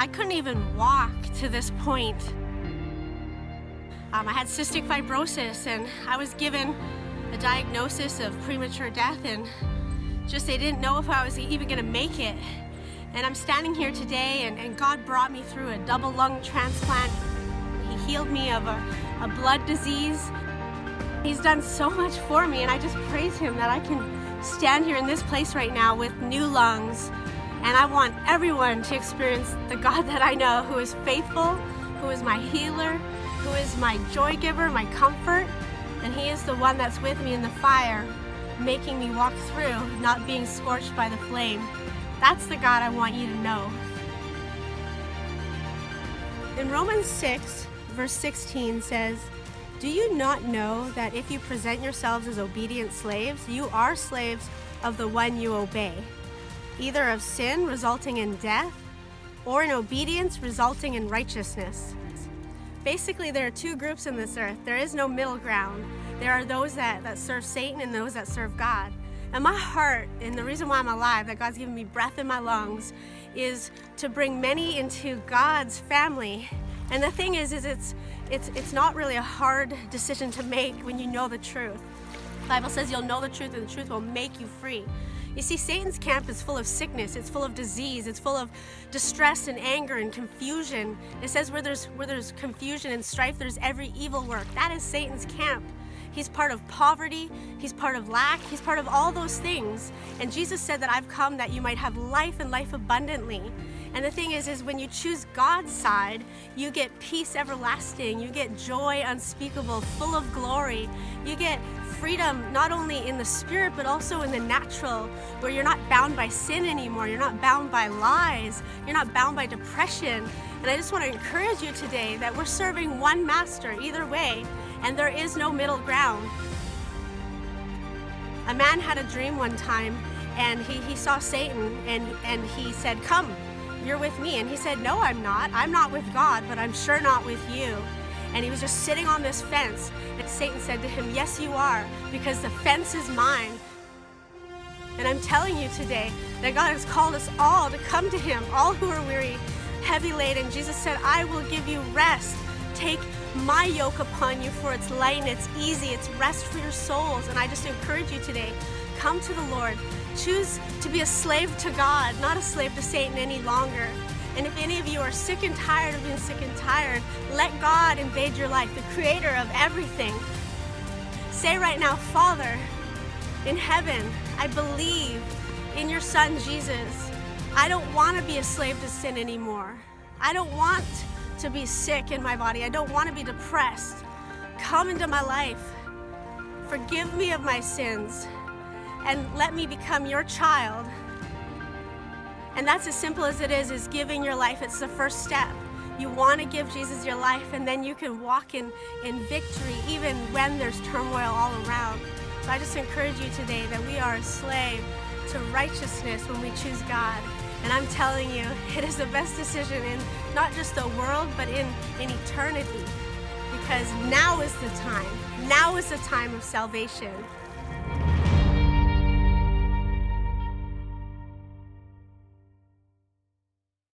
I couldn't even walk to this point. I had cystic fibrosis, and I was given a diagnosis of premature death, and just they didn't know if I was even gonna make it. And I'm standing here today, and God brought me through a double lung transplant. He healed me of a blood disease. He's done so much for me, and I just praise him that I can stand here in this place right now with new lungs. And I want everyone to experience the God that I know, who is faithful, who is my healer, who is my joy giver, my comfort, and he is the one that's with me in the fire, making me walk through, not being scorched by the flame. That's the God I want you to know. In Romans 6, verse 16 says, "Do you not know that if you present yourselves as obedient slaves, you are slaves of the one you obey, either of sin resulting in death, or in obedience resulting in righteousness?" Basically, there are two groups in this earth. There is no middle ground. There are those that serve Satan and those that serve God. And my heart, and the reason why I'm alive, that God's given me breath in my lungs, is to bring many into God's family. And the thing is it's not really a hard decision to make when you know the truth. The Bible says you'll know the truth, and the truth will make you free. You see, Satan's camp is full of sickness, it's full of disease, it's full of distress and anger and confusion. It says where there's confusion and strife, there's every evil work. That is Satan's camp. He's part of poverty, he's part of lack, he's part of all those things. And Jesus said that I've come that you might have life and life abundantly. And the thing is when you choose God's side, you get peace everlasting, you get joy unspeakable, full of glory. You get freedom not only in the spirit but also in the natural, where you're not bound by sin anymore, you're not bound by lies, you're not bound by depression. And I just want to encourage you today that we're serving one master either way, and there is no middle ground. A man had a dream one time, and he saw Satan, and he said, "Come, you're with me." And he said, "No, I'm not with God, but I'm sure not with you." And he was just sitting on this fence, and Satan said to him, "Yes, you are, because the fence is mine." And I'm telling you today that God has called us all to come to him, all who are weary, heavy laden. Jesus said, "I will give you rest. Take my yoke upon you, for it's light and it's easy. It's rest for your souls." And I just encourage you today, come to the Lord. Choose to be a slave to God, not a slave to Satan any longer. And if any of you are sick and tired of being sick and tired, let God invade your life, the creator of everything. Say right now, "Father in heaven, I believe in your son Jesus. I don't want to be a slave to sin anymore. I don't want to be sick in my body. I don't want to be depressed. Come into my life. Forgive me of my sins and let me become your child." And that's as simple as it is giving your life. It's the first step. You want to give Jesus your life, and then you can walk in victory even when there's turmoil all around. So I just encourage you today that we are a slave to righteousness when we choose God. And I'm telling you, it is the best decision in not just the world, but in eternity. Because now is the time. Now is the time of salvation.